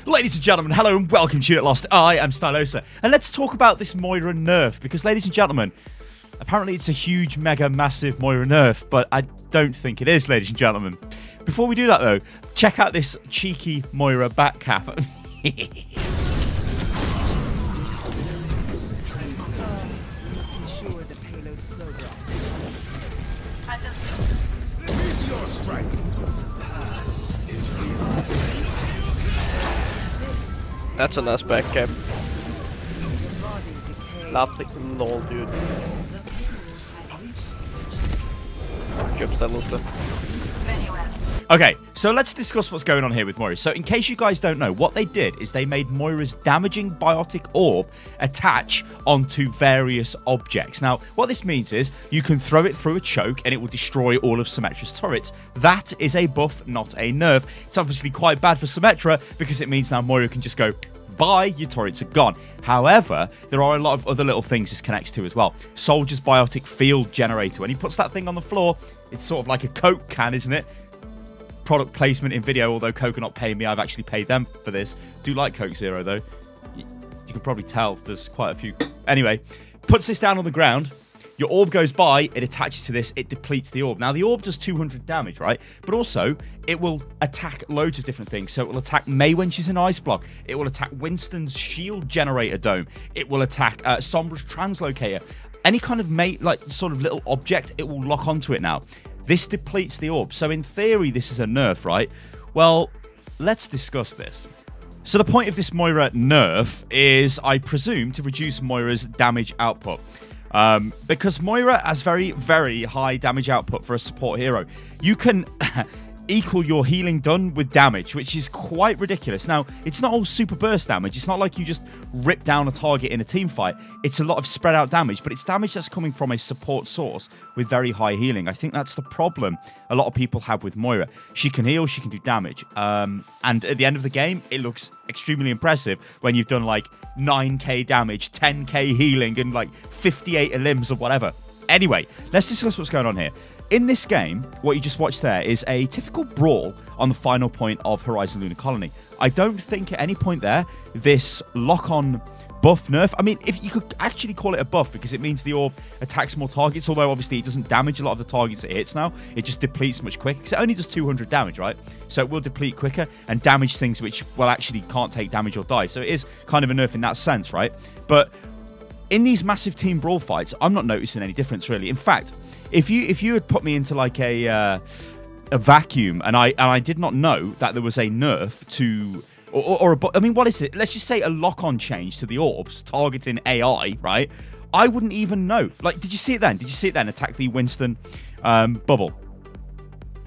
Ladies and gentlemen, hello and welcome to Unit Lost. I am Stylosa, and let's talk about this MOIRA NERF, because ladies and gentlemen, apparently it's a huge, mega, massive MOIRA NERF, but I don't think it is, ladies and gentlemen. Before we do that though, check out this cheeky MOIRA back cap. That's a nice back cap. Nothing, lol, dude. Köp Stylosa. Okay, so let's discuss what's going on here with MOIRA. So in case you guys don't know, what they did is they made MOIRA's damaging biotic orb attach onto various objects. Now, what this means is you can throw it through a choke and it will destroy all of Symmetra's turrets. That is a buff, not a nerf. It's obviously quite bad for Symmetra because it means now MOIRA can just go, bye, your turrets are gone. However, there are a lot of other little things this connects to as well. Soldier's biotic field generator. When he puts that thing on the floor, it's sort of like a Coke can, isn't it? Product placement in video, although Coke are not paying me. I've actually paid them for this. Do like Coke Zero, though. You can probably tell there's quite a few. Anyway, puts this down on the ground. Your orb goes by, it attaches to this, it depletes the orb. Now, the orb does 200 damage, right? But also, it will attack loads of different things. So it will attack May when she's in Ice Block. It will attack Winston's shield generator dome. It will attack Sombra's translocator. Any kind of sort of little object, it will lock onto it now. This depletes the orb. So in theory, this is a nerf, right? Well, let's discuss this. So the point of this MOIRA nerf is, I presume, to reduce MOIRA's damage output. Because MOIRA has very, very high damage output for a support hero. You can equal your healing done with damage, which is quite ridiculous. Now, it's not all super burst damage. It's not like you just rip down a target in a team fight. It's a lot of spread out damage, but it's damage that's coming from a support source with very high healing. I think that's the problem a lot of people have with MOIRA. She can heal, she can do damage. And at the end of the game, it looks extremely impressive when you've done like 9k damage, 10k healing, and like 58 limbs or whatever. Anyway, let's discuss what's going on here. In this game, what you just watched there is a typical brawl on the final point of Horizon Lunar Colony. I don't think at any point there, this lock-on buff nerf, I mean, if you could actually call it a buff, because it means the orb attacks more targets, although obviously it doesn't damage a lot of the targets it hits now. It just depletes much quicker, because it only does 200 damage, right? So it will deplete quicker and damage things which, well, actually can't take damage or die. So it is kind of a nerf in that sense, right? But in these massive team brawl fights, I'm not noticing any difference, really. In fact, if you had put me into like a vacuum and I did not know that there was a nerf to I mean, what is it? Let's just say a lock-on change to the orbs targeting AI, right? I wouldn't even know. Like, did you see it then? Did you see it then? Attack the Winston bubble,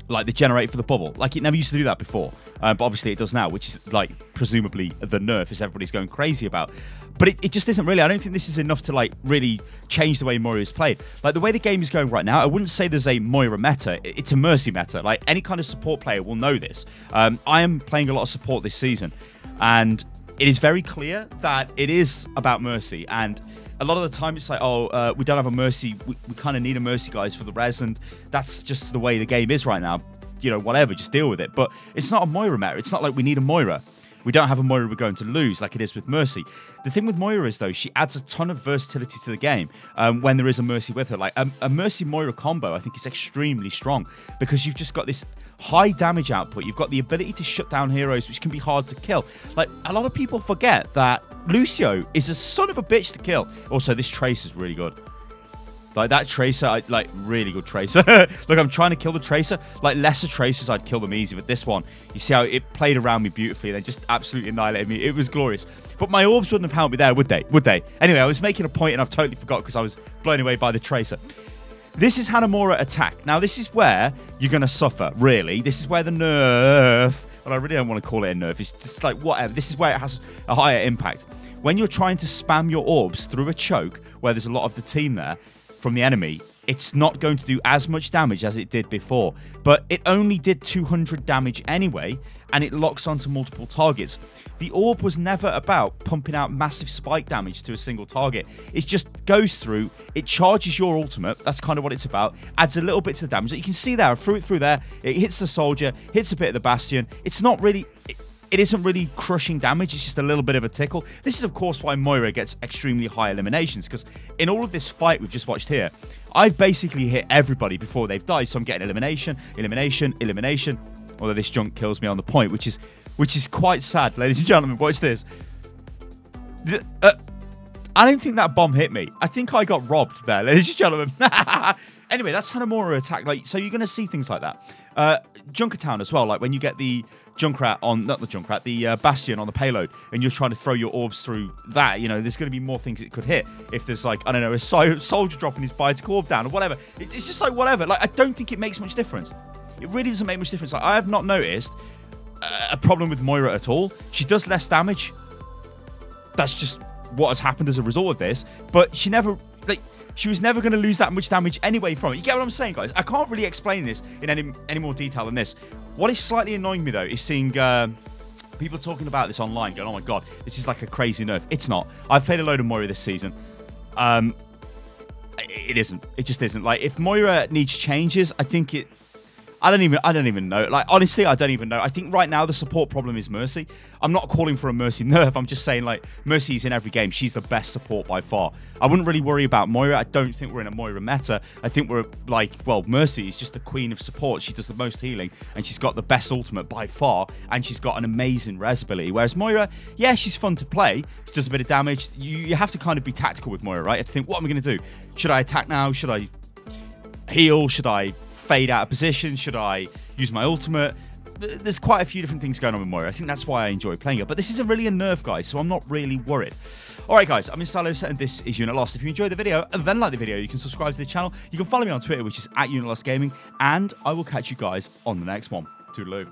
like the generator for the bubble. Like, it never used to do that before, but obviously it does now, which is like presumably the nerf as everybody's going crazy about. But it just isn't really. I don't think this is enough to like really change the way MOIRA is played. Like, the way the game is going right now, I wouldn't say there's a MOIRA meta. It's a Mercy meta. Like, any kind of support player will know this. I am playing a lot of support this season, and it is very clear that it is about Mercy. And a lot of the time it's like, oh, we don't have a Mercy. We kind of need a Mercy, guys, for the res, and that's just the way the game is right now. You know, whatever, just deal with it. But it's not a MOIRA meta. It's not like we need a MOIRA. We don't have a MOIRA we're going to lose like it is with Mercy. The thing with MOIRA is, though, she adds a ton of versatility to the game when there is a Mercy with her. Like, a Mercy MOIRA combo, I think, is extremely strong because you've just got this high damage output. You've got the ability to shut down heroes, which can be hard to kill. Like, a lot of people forget that Lucio is a son of a bitch to kill. Also, this Trace is really good. Like, that Tracer, like, really good Tracer. Look, I'm trying to kill the Tracer. Like, lesser Tracers, I'd kill them easy. But this one, you see how it played around me beautifully. They just absolutely annihilated me. It was glorious. But my orbs wouldn't have helped me there, would they? Would they? Anyway, I was making a point and I've totally forgot because I was blown away by the Tracer. This is Hanamura attack. Now, this is where you're going to suffer, really. This is where the nerf... Well, I really don't want to call it a nerf. It's just like, whatever. This is where it has a higher impact. When you're trying to spam your orbs through a choke, where there's a lot of the team there, from the enemy, it's not going to do as much damage as it did before. But it only did 200 damage anyway, and it locks onto multiple targets. The orb was never about pumping out massive spike damage to a single target. It just goes through, it charges your ultimate, that's kind of what it's about, adds a little bit to the damage. You can see there, I threw it through there, it hits the soldier, hits a bit of the bastion. It's not really... it isn't really crushing damage. It's just a little bit of a tickle. This is, of course, why Moira gets extremely high eliminations, because in all of this fight we've just watched here, I've basically hit everybody before they've died. So I'm getting elimination, elimination, elimination. Although this junk kills me on the point, which is quite sad, ladies and gentlemen. Watch this. I don't think that bomb hit me. I think I got robbed there, ladies and gentlemen. Anyway, that's how a MOIRA attack. Like, so you're going to see things like that. Junkertown as well. Like when you get the Junkrat on, not the Junkrat, the Bastion on the payload, and you're trying to throw your orbs through that. You know, there's going to be more things it could hit. If there's like, I don't know, a soldier dropping his bionic orb down or whatever. It's just like whatever. Like I don't think it makes much difference. It really doesn't make much difference. Like I have not noticed a problem with Moira at all. She does less damage. That's just what has happened as a result of this. But she never, like, she was never going to lose that much damage anyway from it. You get what I'm saying, guys? I can't really explain this in any more detail than this. What is slightly annoying me, though, is seeing people talking about this online going, oh my god, this is like a crazy nerf. It's not. I've played a load of Moira this season. It isn't. It just isn't. Like, if Moira needs changes, I think it... I don't even know. Like, honestly, I don't even know. I think right now the support problem is Mercy. I'm not calling for a Mercy nerf. I'm just saying, like, Mercy is in every game. She's the best support by far. I wouldn't really worry about Moira. I don't think we're in a Moira meta. I think we're, like, well, Mercy is just the queen of support. She does the most healing, and she's got the best ultimate by far, and she's got an amazing res ability. Whereas Moira, yeah, she's fun to play. She does a bit of damage. You have to kind of be tactical with Moira, right? You have to think, what am I going to do? Should I attack now? Should I heal? Should I fade out of position? Should I use my ultimate? There's quite a few different things going on with Moira. I think that's why I enjoy playing it. But this isn't really a nerf, guys, so I'm not really worried. Alright, guys, I'm in Stylosa, and this is Unit Lost. If you enjoyed the video and then like the video, you can subscribe to the channel. You can follow me on Twitter, which is @UnitLostGaming, and I will catch you guys on the next one. Toodaloo.